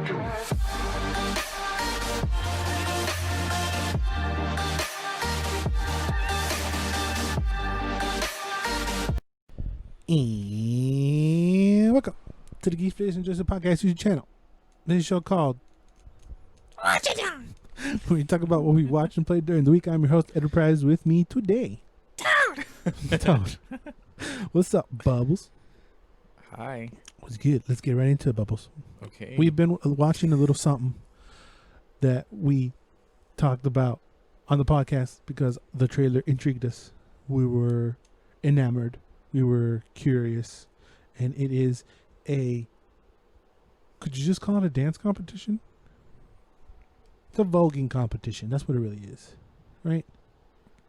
And welcome to the Geeks, gfnj podcast YouTube channel. This is a show called WATCHA DOIN, where we talk about what we watched and played during the week. I'm your host, Enterprise. With me today, Toad. What's up, Bubbles? Hi. What's good? Let's get right into it, Bubbles. Okay. We've been watching a little something that we talked about on the podcast because the trailer intrigued us. We were enamored. We were curious. And it is could you just call it a dance competition? It's a voguing competition. That's what it really is. Right?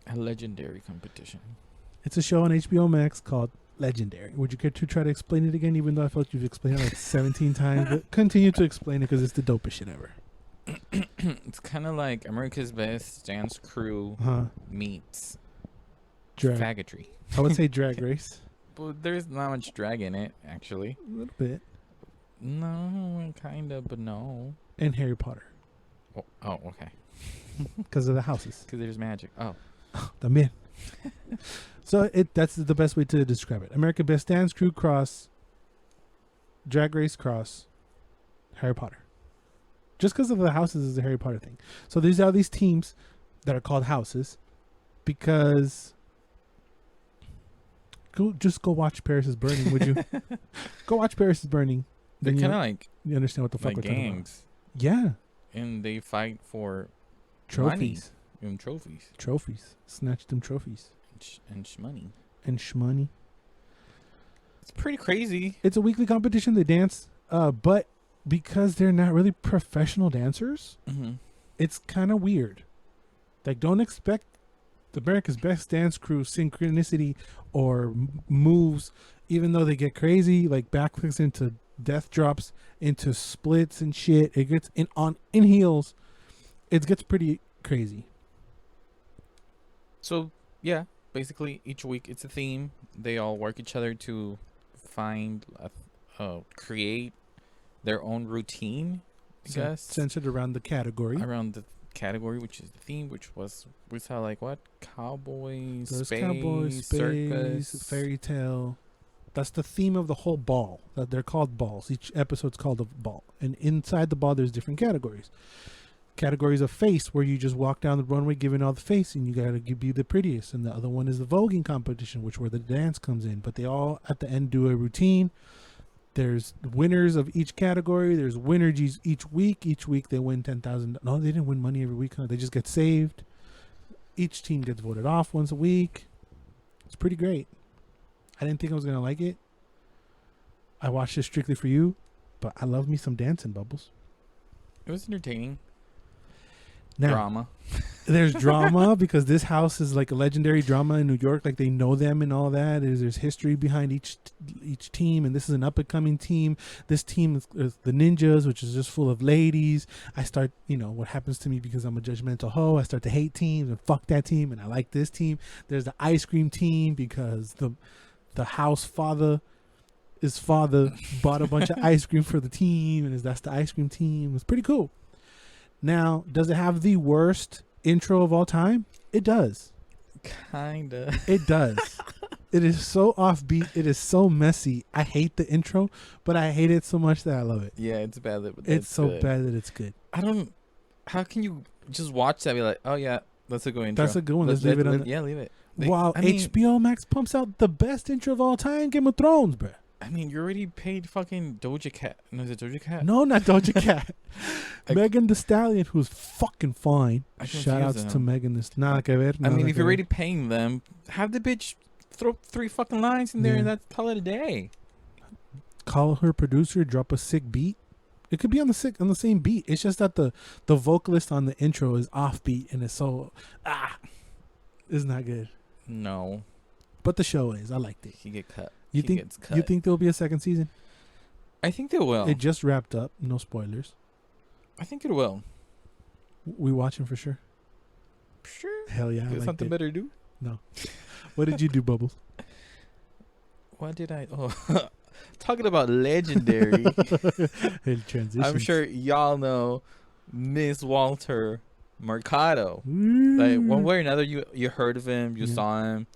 A legendary competition. It's a show on HBO Max called Legendary. Would you care to try to explain it again, even though I felt you've explained it like 17 times? But continue to explain it because it's the dopest shit ever. It's kind of like America's Best Dance Crew meets faggotry. I would say Drag Race. But there's not much drag in it, actually. A little bit. No, kind of, but no. And Harry Potter. Oh, okay. Because of the houses. Because there's magic. Oh. The men. So that's the best way to describe it. American Best Dance Crew cross Drag Race cross Harry Potter. Just because of the houses is the Harry Potter thing. So these are these teams that are called houses because go watch Paris is Burning, would you? Go watch Paris is Burning. They're kind of like you understand what the fuck like we're talking gangs. about. Yeah. And they fight for trophies. Money and trophies. Trophies. Snatch them trophies. And shmoney. And shmoney. It's pretty crazy. It's a weekly competition. They dance, but because they're not really professional dancers, it's kind of weird. Like, don't expect the America's Best Dance Crew synchronicity or moves, even though they get crazy, like backflips into death drops, into splits and shit. It gets in heels. It gets pretty crazy. So yeah, basically each week it's a theme. They all work each other to find, create their own routine. I guess centered around the category. Around the category, which is the theme, which we saw like what? Cowboys, space, circus, fairy tale. That's the theme of the whole ball. That they're called balls. Each episode's called a ball, and inside the ball there's different categories. Categories of face, where you just walk down the runway giving all the face, and you gotta be the prettiest. And the other one is the voguing competition, which where the dance comes in. But they all at the end do a routine. There's winners of each category. There's winners each week. Each week they win $10,000. No, they didn't win money every week. Huh? They just get saved. Each team gets voted off once a week. It's pretty great. I didn't think I was going to like it. I watched it strictly for you, but I love me some dancing, Bubbles. It was entertaining. Now, drama. There's drama because this house is like a legendary drama in New York. Like they know them and all that. There's history behind each team, and this is an up and coming team. This team is the Ninjas, which is just full of ladies. I start, what happens to me because I'm a judgmental hoe. I start to hate teams and fuck that team, and I like this team. There's the ice cream team because the house father bought a bunch of ice cream for the team, and that's the ice cream team. It's pretty cool. Now, does it have the worst intro of all time? It does. Kinda. It does. It is so offbeat. It is so messy. I hate the intro, but I hate it so much that I love it. Yeah, it's bad. It's so bad that it's good. How can you just watch that and be like, oh yeah, that's a good intro. That's a good one. Let's leave it on. Yeah, leave it. While HBO Max pumps out the best intro of all time, Game of Thrones, bro. I mean, you already paid fucking Doja Cat. No, is it Doja Cat? No, not Doja Cat. Megan Thee Stallion, who's fucking fine. Shout outs to Megan Thee Stallion. I mean, if you're already paying them, have the bitch throw 3 fucking lines in there and that's call it a day. Call her producer, drop a sick beat. It could be on the same beat. It's just that the vocalist on the intro is offbeat and it's so it's not good. No. But the show is. I liked it. He get cut. You think there'll be a second season? I think there will. It just wrapped up. No spoilers. I think it will. We watching for sure? Sure. Hell yeah. Got something better to do? No. What did you do, Bubbles? What did I... Oh, Talking about legendary. It transitions. I'm sure y'all know Miss Walter Mercado. Like one way or another, you heard of him, you saw him.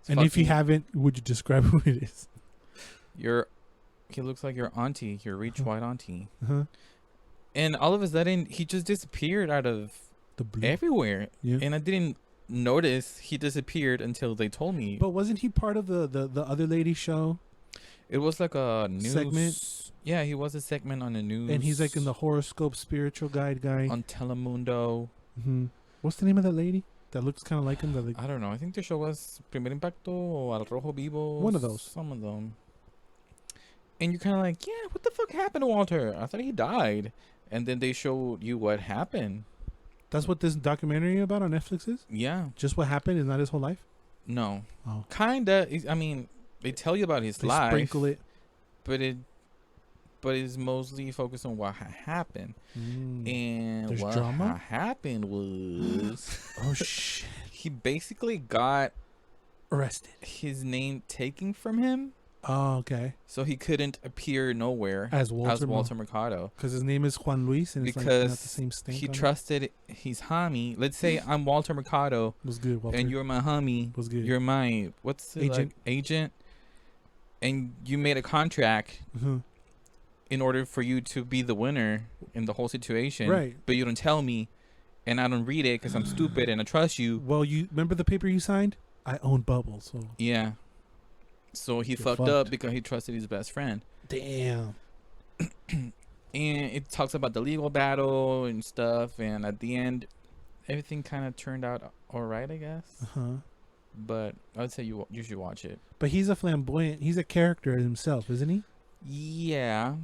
And if you haven't, would you describe who it is? He looks like your auntie, your rich white auntie. Uh-huh. And all of a sudden, he just disappeared out of The blue. everywhere. Yeah. And I didn't notice he disappeared until they told me. But wasn't he part of the other lady show? It was like a news segment. Yeah, he was a segment on the news. And he's like in the horoscope spiritual guide guy. on Telemundo. Mm-hmm. What's the name of that lady that looks kind of like him? That like, I don't know. I think the show was Primer Impacto or Al Rojo Vivo. One of those. Some of them. And you're kind of like, yeah, what the fuck happened to Walter? I thought he died. And then they showed you what happened. that's what this documentary about on Netflix is? Yeah. Just what happened is not his whole life? No. Oh. Kinda. I mean, they tell you about his They life. sprinkle it. But it's mostly focused on what happened. And There's what drama? happened was Oh, shit. he basically got Arrested. his name taken from him, Oh, okay. so he couldn't appear nowhere As Walter Mercado. Because his name is Juan Luis, and it's like Because not the same stamp. he on it. trusted his homie. Let's say I'm Walter Mercado, Was good, Walter. and you're my homie. Was good. You're my agent, and you made a contract Uh-huh. in order for you to be the winner in the whole situation. Right. But you don't tell me, and I don't read it because I'm stupid and I trust you. Well, you remember the paper you signed? I own Bubbles, so Yeah. So he fucked fucked. up because he trusted his best friend. damn. And it talks about the legal battle and stuff. And at the end, everything kind of turned out all right, I guess. Uh-huh. But I'd say you should watch it. But he's a flamboyant. He's a character himself, isn't he? Yeah.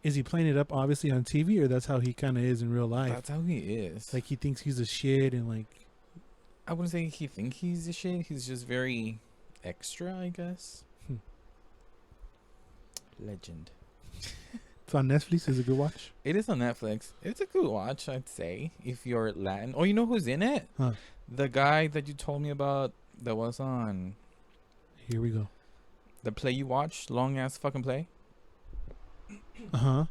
Is he playing it up obviously on TV, or that's how he kind of is in real life? That's how he is. Like he thinks he's a shit, and like I wouldn't say he thinks he's a shit. He's just very extra, I guess. Legend. it's on Netflix. Is a good watch. It is on Netflix. It's a good watch, I'd say, if you're Latin. Oh, you know who's in it? Huh. The guy that you told me about that was on Here we go. the play you watched, long ass fucking play. Uh-huh.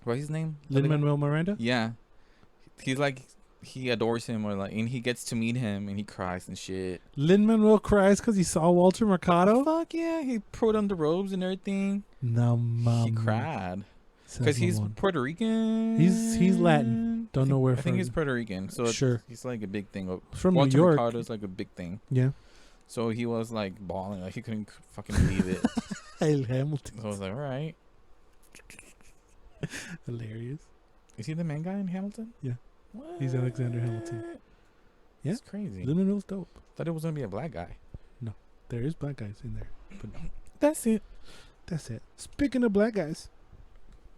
What's his name? Lin-Manuel Miranda. Yeah. He's like, he adores him, or like, and he gets to meet him, and he cries and shit. Lin-Manuel cries because he saw Walter Mercado. Fuck yeah, he put on the robes and everything. No, mom. He cried because he's Puerto Rican. He's Latin. Don't know where. I think he's Puerto Rican, so Sure. he's like a big thing. From Walter New York. Mercado's like a big thing. Yeah. So he was like bawling, like he couldn't fucking believe it. Hey, Hamilton. So I was like, all right. Hilarious. Is he the main guy in Hamilton? Yeah. What? He's Alexander Hamilton. Yeah. It's crazy. Lin-Manuel's dope. Thought it was gonna be a black guy. There is black guys in there, but no. That's it. That's it. Speaking of black guys,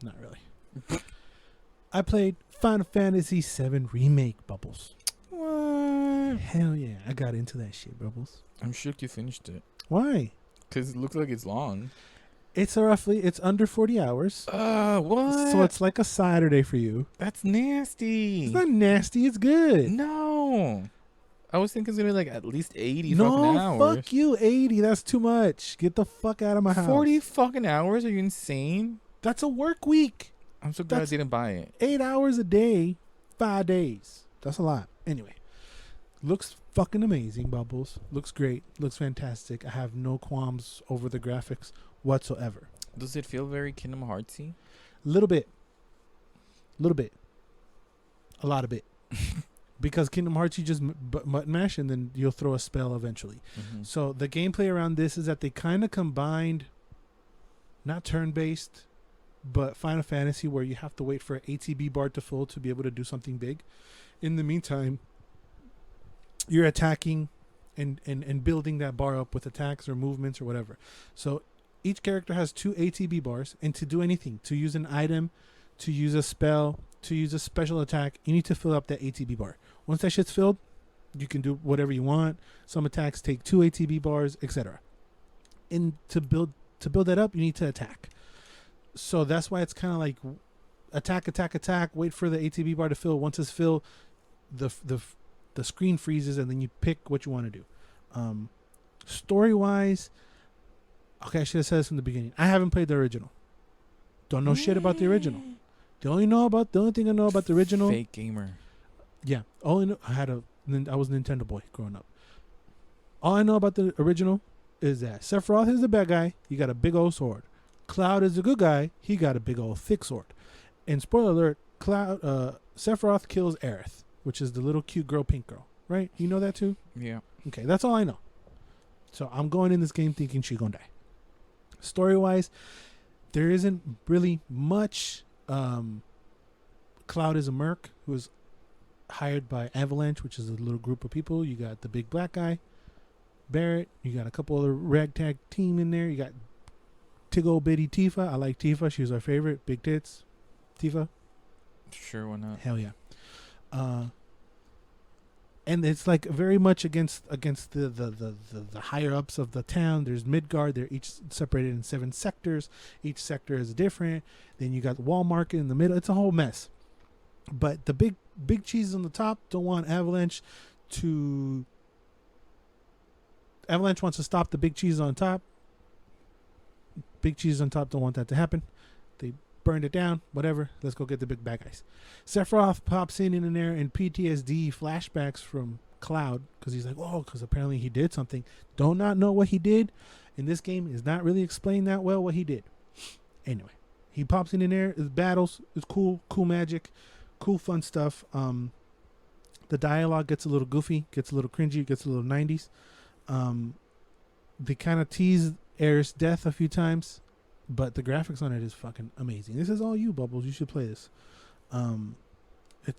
not really. I played Final Fantasy VII Remake, Bubbles. What? Hell yeah, I got into that shit, Bubbles. I'm shook you finished it. Why? Cause it looks like it's long. It's under 40 hours. What? So it's like a Saturday for you. That's nasty. It's not nasty. It's good. No. I was thinking it's gonna be like at least 80 fucking No, hours. fuck you. 80. That's too much. Get the fuck out of my house. 40 fucking hours? Are you insane? That's a work week. I'm so glad I That's- didn't buy it. 8 hours a day, 5 days. That's a lot. Anyway, looks fucking amazing, Bubbles. Looks great. Looks fantastic. I have no qualms over the graphics whatsoever. Does it feel very Kingdom Heartsy? Little bit. A lot of it. Because Kingdom Hearts, you just button mash and then you'll throw a spell eventually. Mm-hmm. So the gameplay around this is that they kind of combined, not turn-based, but Final Fantasy, where you have to wait for an ATB bar to full to be able to do something big. In the meantime, you're attacking and building that bar up with attacks or movements or whatever. So each character has 2 ATB bars, and to do anything, to use an item, to use a spell, to use a special attack, you need to fill up that ATB bar. Once that shit's filled, you can do whatever you want. Some attacks take 2 ATB bars, etc. And to build that up, you need to attack. So that's why it's kind of like attack, wait for the ATB bar to fill. Once it's filled, the screen freezes, and then you pick what you want to do. Story-wise, Okay, I should have said this from the beginning. I haven't played the original. Don't know shit about the original. The only thing I know about the original. Fake gamer. Yeah, all I know, I was a Nintendo boy growing up. All I know about the original is that Sephiroth is the bad guy. He got a big old sword. Cloud is the good guy. He got a big old thick sword. And spoiler alert, Sephiroth kills Aerith, which is the little cute girl, pink girl. Right? You know that too? Yeah. Okay, that's all I know. So I'm going in this game thinking she's gonna die. Story-wise, there isn't really much. Cloud is a merc who is hired by Avalanche, which is a little group of people. You got the big black guy, Barrett. You got a couple other ragtag team in there. You got Tiggle Bitty Tifa. I like Tifa. She was our favorite. Big tits. Tifa. Sure, why not? Hell yeah. And it's like very much against the higher ups of the town. There's Midgard. They're each separated in 7 sectors. Each sector is different. Then you got the wall market in the middle. It's a whole mess. But the big cheeses on the top don't want Avalanche to. Avalanche wants to stop the big cheese on top. Big cheese on top don't want that to happen. They burned it down. Whatever. Let's go get the big bad guys. Sephiroth pops in there and PTSD flashbacks from Cloud because he's like, oh, because apparently he did something. Do not know what he did. In this game, is not really explained that well what he did. Anyway, he pops in there. His battles. It's cool magic, cool fun stuff. The dialogue gets a little goofy, gets a little cringy, gets a little 90s. They kind of tease Aerith's death a few times, but the graphics on it is fucking amazing. This is all you, Bubbles. You should play this. I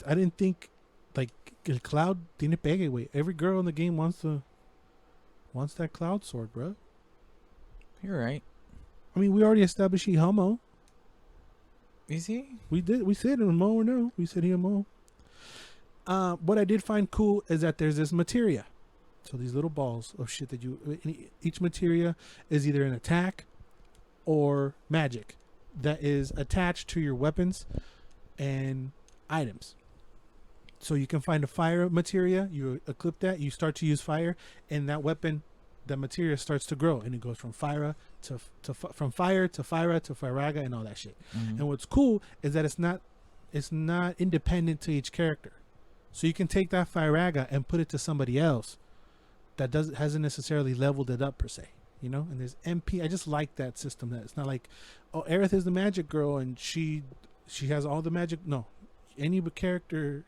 didn't think like el Cloud tiene pegue, güey. Every girl in the game wants that Cloud sword, bro. You're right. I mean, we already established he homo. Is he? We said homo or no? We said he homo. What I did find cool is that there's this materia. So these little balls of shit that each materia is either an attack or magic that is attached to your weapons and items. So you can find a fire materia, you equip that, you start to use fire, and that weapon, that materia starts to grow, and it goes from fire to Firaga and all that shit. Mm-hmm. And what's cool is that it's not independent to each character. So you can take that Firaga and put it to somebody else that hasn't necessarily leveled it up per se, you know. And there's MP. I just like that system. That it's not like, oh, Aerith is the magic girl and she has all the magic. No, any character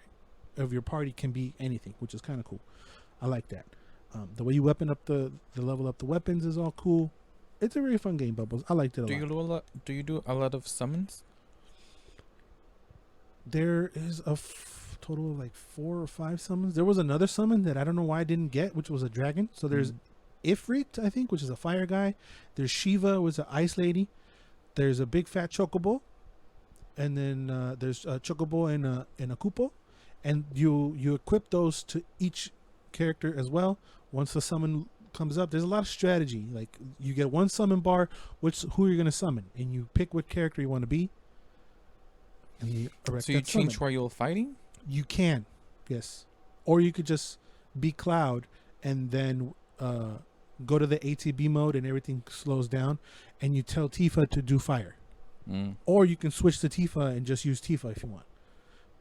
of your party can be anything, which is kind of cool. I like that. The way you weapon up the level up the weapons is all cool. It's a very fun game, Bubbles. I liked it a lot. Do you do a lot of summons? There is a total of like 4 or 5 summons. There was another summon that I don't know why I didn't get, which was a dragon. So there's Ifrit, I think, which is a fire guy. There's Shiva, which is an ice lady. There's a big fat chocobo, and then there's a chocobo and a kupo, and you equip those to each character as well. Once the summon comes up, there's a lot of strategy. Like you get one summon bar, who you're gonna summon, and you pick what character you want to be. And you erect so you that change summon. where you're fighting? You can, yes, or you could just be Cloud and then go to the ATB mode and everything slows down, and you tell Tifa to do fire. Or you can switch to Tifa and just use Tifa if you want.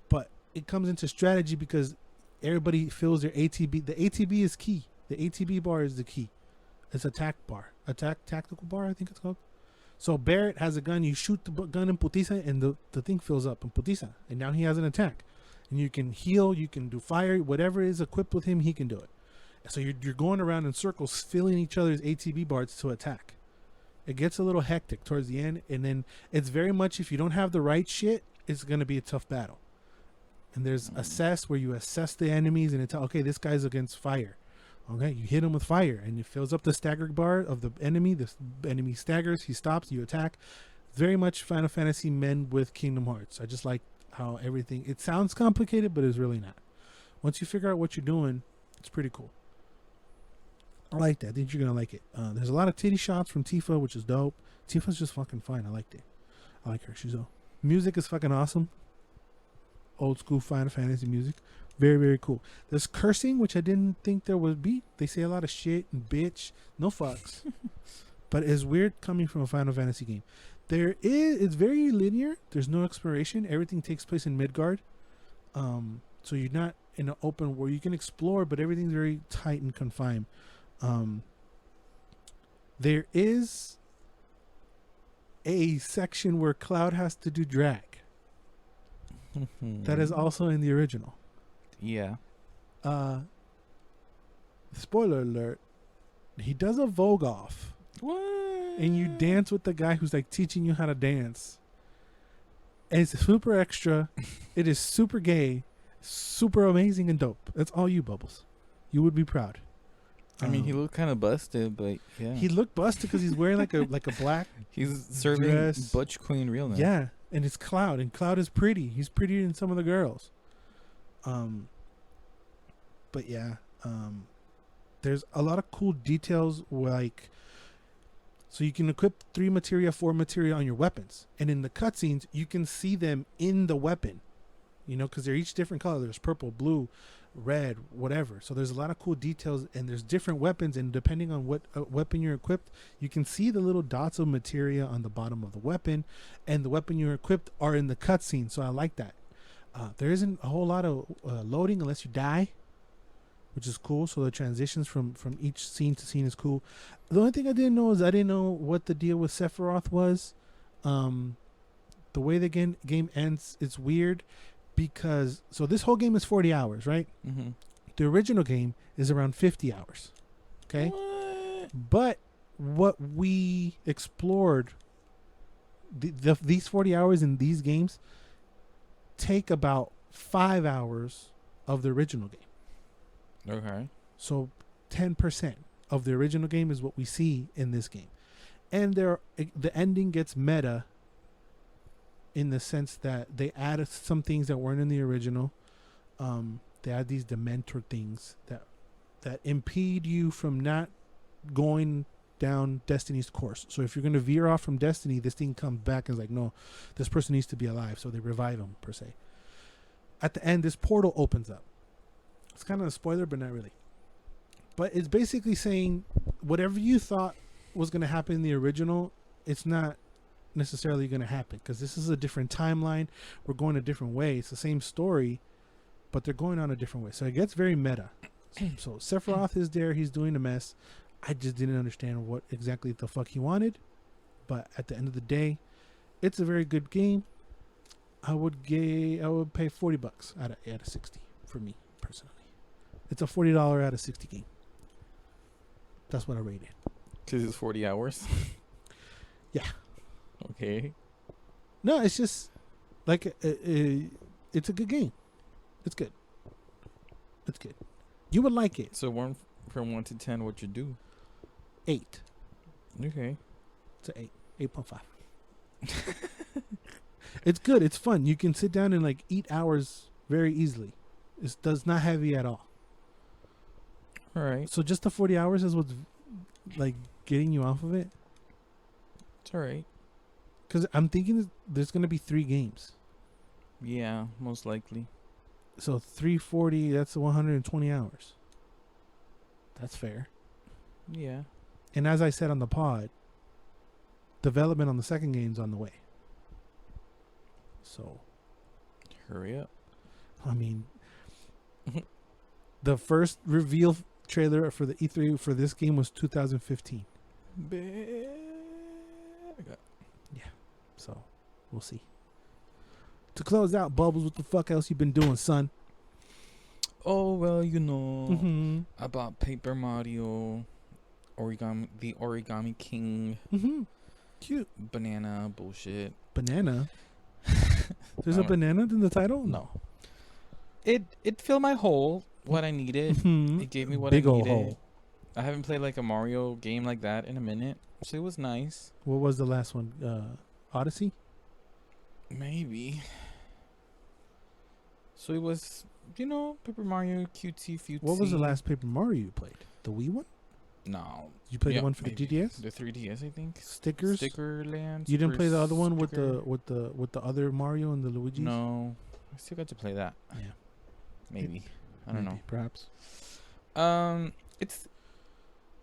But it comes into strategy because everybody fills their ATB. The ATB is key. The ATB bar is the key. It's tactical bar, I think it's called. So Barrett has a gun. You shoot the gun in Putiza, and the thing fills up in Putiza, and now he has an attack. And you can heal. You can do fire. Whatever is equipped with him, he can do it. So you're going around in circles, filling each other's ATB bars to attack. It gets a little hectic towards the end, and then it's very much if you don't have the right shit, it's going to be a tough battle. And there's assess where you assess the enemies, and it's okay, this guy's against fire. Okay, you hit him with fire, and it fills up the stagger bar of the enemy. The enemy staggers, he stops, you attack. Very much Final Fantasy men with Kingdom Hearts. I just like how everything, it sounds complicated, but it's really not. Once you figure out what you're doing, it's pretty cool. I like that. I think you're going to like it. There's a lot of titty shots from Tifa, which is dope. Tifa's just fucking fine. I liked it. I like her. She's dope. Music is fucking awesome. Old school Final Fantasy music. Very, very cool. There's cursing, which I didn't think there would be. They say a lot of shit and bitch. No fucks. but it's weird coming from a Final Fantasy game. It's very linear. There's no exploration. Everything takes place in Midgard. So you're not in an open where you can explore, but everything's very tight and confined. There is a section where Cloud has to do drag. That is also in the original. Yeah. Spoiler alert. He does a Vogue off. What? And you dance with the guy who's like teaching you how to dance. And it's super extra. It is super gay, super amazing and dope. That's all you, Bubbles. You would be proud. I mean, he looked kind of busted, but yeah. He looked busted because he's wearing like a black. He's serving dress. Butch Queen realness. Yeah, and it's Cloud, and Cloud is pretty. He's prettier than some of the girls. But yeah, there's a lot of cool details like. So you can equip 3 materia, 4 materia on your weapons. And in the cutscenes, you can see them in the weapon. You know, because they're each different color. There's purple, blue, red, whatever. So there's a lot of cool details. And there's different weapons. And depending on what weapon you're equipped, you can see the little dots of materia on the bottom of the weapon. And the weapon you're equipped are in the cutscene. So I like that. There isn't a whole lot of loading unless you die, which is cool. So the transitions from each scene to scene is cool. The only thing I didn't know is I didn't know what the deal with Sephiroth was. The way the game ends, it's weird because so this whole game is 40 hours, right? Mm-hmm. The original game is around 50 hours. Okay? What? But what we explored, these 40 hours in these games take about 5 hours of the original game. Okay. So 10% of the original game is what we see in this game. And the ending gets meta in the sense that they added some things that weren't in the original. They add these Dementor things that impede you from not going down Destiny's course. So if you're going to veer off from Destiny, this thing comes back and is like, no, this person needs to be alive. So they revive him, per se. At the end, this portal opens up. It's kind of a spoiler, but not really. But it's basically saying whatever you thought was going to happen in the original, it's not necessarily going to happen because this is a different timeline. We're going a different way. It's the same story, but they're going on a different way. So it gets very meta. So Sephiroth is there. He's doing a mess. I just didn't understand what exactly the fuck he wanted. But at the end of the day, it's a very good game. I would pay $40 out of 60 for me personally. It's a $40 out of 60 game. That's what I rated. Because it's 40 hours? Yeah. Okay. No, it's just like it's a good game. It's good. It's good. You would like it. So from 1 to 10, what you do? 8. Okay. It's an 8. 8.5. It's good. It's fun. You can sit down and like eat hours very easily. It does not heavy at all. All right. So just the 40 hours is what's like getting you off of it? It's all right. Because I'm thinking there's going to be 3 games. Yeah, most likely. So 340, that's 120 hours. That's fair. Yeah. And as I said on the pod, development on the second game's on the way. So Hurry up. I mean, the first reveal trailer for the E3 for this game was 2015. Yeah. So we'll see. To close out, Bubbles, what the fuck else you been doing, son? Oh, well, you know, Mm-hmm. I bought Paper Mario, the Origami King, Mm-hmm. Cute. banana bullshit. Banana? There's a banana in the title? No. It filled my hole, what I needed. Mm-hmm. It gave me what Big I ol' needed. hole. I haven't played like a Mario game like that in a minute, so it was nice. What was the last one? Odyssey? Maybe. So it was, Paper Mario, cutesy, futesy. What was the last Paper Mario you played? The Wii one? No. Did you play Yeah, the one for maybe. the DDS? The 3DS, I think. Stickers? Sticker Land. You didn't Super play the other one with Sticker- the other Mario and the Luigi's? No. I still got to play that. Yeah. Maybe. I don't know. Perhaps. It's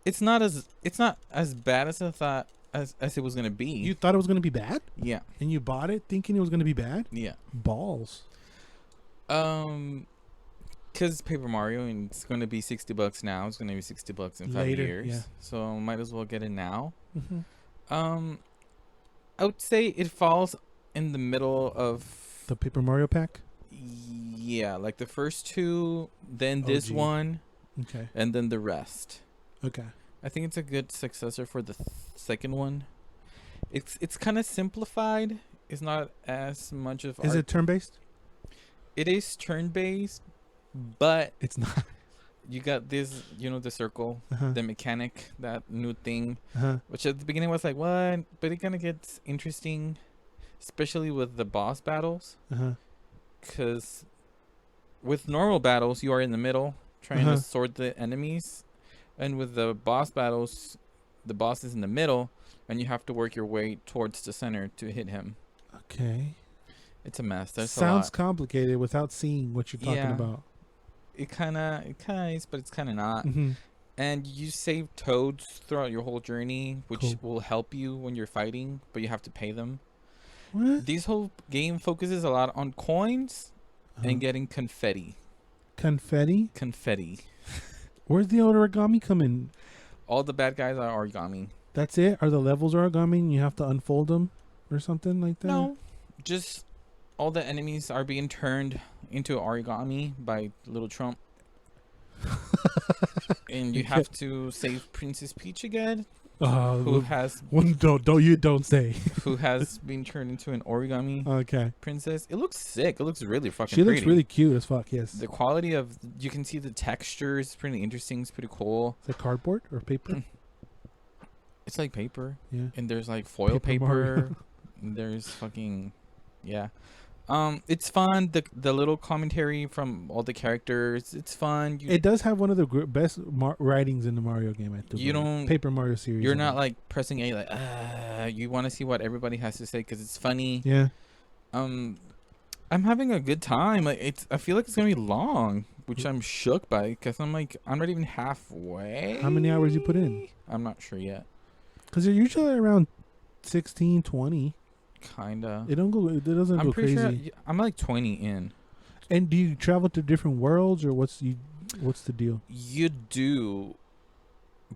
it's not as bad as I thought as it was gonna be. You thought it was gonna be bad, Yeah. and you bought it thinking it was gonna be bad. Yeah. Balls. Because Paper Mario, and it's going to be $60 now. It's going to be $60 in 5 Later, years. yeah. So might as well get it now. Mm-hmm. I would say it falls in the middle of The Paper Mario pack. yeah, like the first two, then this OG. one, Okay. and then the rest. Okay. I think it's a good successor for the second one. It's kind of simplified. It's not as much of. Is it turn based? It is turn based, but It's not. you got this, the circle, Uh-huh. the mechanic, that new thing, Uh-huh. which at the beginning was like, what? But it kind of gets interesting, especially with the boss battles, Uh-huh. because with normal battles, you are in the middle trying Uh-huh. to sort the enemies, and with the boss battles, the boss is in the middle, and you have to work your way towards the center to hit him. Okay. It's a mess. There's a Sounds lot. complicated without seeing what you're talking Yeah. about. It kind of is, but it's kind of not. Mm-hmm. And you save toads throughout your whole journey, which Cool. will help you when you're fighting, but you have to pay them. What? This whole game focuses a lot on coins Uh-huh. and getting confetti. Confetti? Confetti. Where's the origami come in? All the bad guys are origami. That's it? Are the levels origami and you have to unfold them or something like that? No, just all the enemies are being turned into origami by Little Trump. And you have to save Princess Peach again, who has don't say. who has been turned into an origami Okay. princess. It looks sick. It looks really fucking She pretty. looks really cute as fuck, yes. The quality of, you can see the texture is pretty interesting. It's pretty cool. Is it cardboard or paper? It's like paper, Yeah. and there's like foil Paper Mario. paper. And there's fucking, yeah. It's fun. The little commentary from all the characters. It's fun. It does have one of the best writings in the Mario game. I think. You don't- Paper Mario series. You're I not think. like pressing A like, you want to see what everybody has to say because it's funny. Yeah. I'm having a good time. Like I feel like it's gonna be long, which I'm shook by because I'm not even halfway. How many hours you put in? I'm not sure yet. Because they're usually around 16, 20. Kinda. It doesn't I'm go pretty crazy. sure I'm like 20 in. And do you travel to different worlds or what's the deal? You do,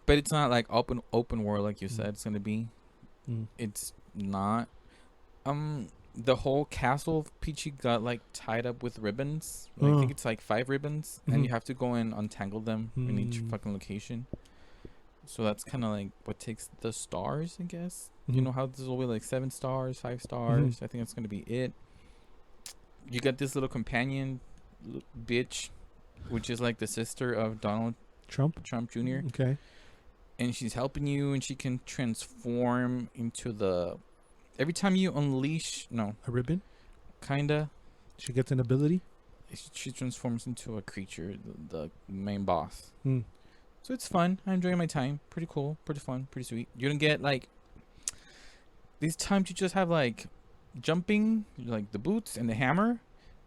but it's not like open world like you said it's gonna be. Mm. It's not. The whole castle of Peachy got like tied up with ribbons. I think it's like 5 ribbons, Mhm. and you have to go and untangle them in each Mm. fucking location. So that's kind of like what takes the stars, I guess. You Mhm. know how there's always like 7 stars, 5 stars. I think that's gonna be it. You got this little companion bitch, which is like the sister of Donald Trump Jr. Okay. And she's helping you, and she can transform into the. Every time you unleash, A ribbon. kinda, She gets an ability. she transforms into a creature, the main boss. Mm. So it's fun. I'm enjoying my time. Pretty cool, pretty fun, pretty sweet. You don't get like these times. You just have like jumping, like the boots and the hammer,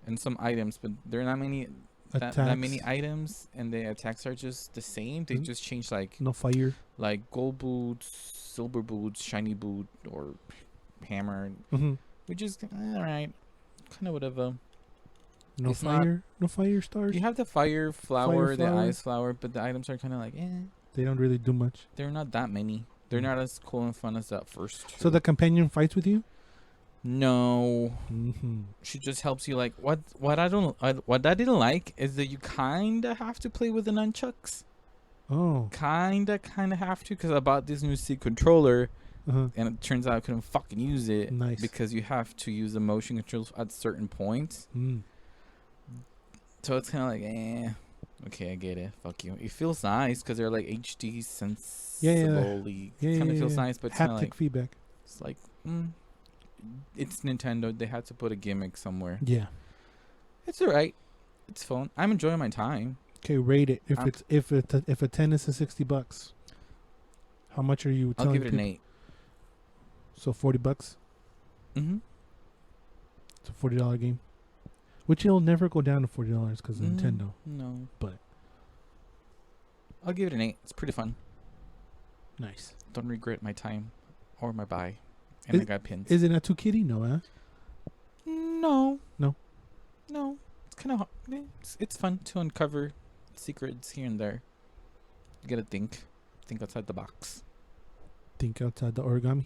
and some items, but there are not many. That many items, and the attacks are just the same. They just change like No fire. gold boots, silver boots, shiny boot, or hammer, Mm-hmm. which is all right, kind of whatever. No It's not- fire. No fire stars. You have the fire flower, the flower. ice flower, but the items are kind of like, They don't really do much. they're not that many. They're not as cool and fun as that first. So the companion fights with you. No, Mm-hmm. she just helps you. Like what I didn't like is that you kind of have to play with the nunchucks. Oh. Kind of have to, because I bought this new C controller, Uh-huh. and it turns out I couldn't fucking use it. Nice. Because you have to use the motion controls at certain points. Mm. So it's kind of like, okay, I get it. Fuck you. It feels nice because they're like HD sensibly. Yeah, Kind of yeah, feels yeah. nice, but it's kind Haptic of like, feedback. it's like, it's Nintendo. They had to put a gimmick somewhere. Yeah. It's alright. It's fun. I'm enjoying my time. Okay, rate it. I'm- If a 10 is $60, how much are you I'll telling give it an people? 8. So $40. Mm-hmm. It's a $40 game, which it'll never go down to $40 because Nintendo. No. But I'll give it an 8. It's pretty fun. Nice. Don't regret my time or my buy. And I got pins. Is it not too kiddie? No, huh? No. No. No. It's kind of it's fun to uncover secrets here and there. You gotta think outside the box. Think outside the origami.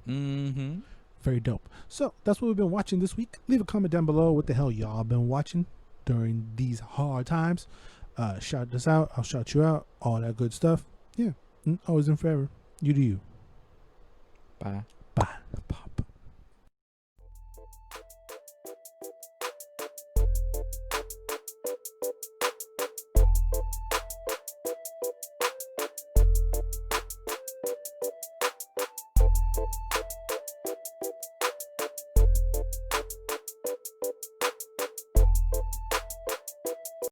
Mm-hmm. Very dope. So that's what we've been watching this week. Leave a comment down below what the hell y'all been watching during these hard times. Shout us out. I'll shout you out. All that good stuff. Yeah. Always and forever. You do you. Bye.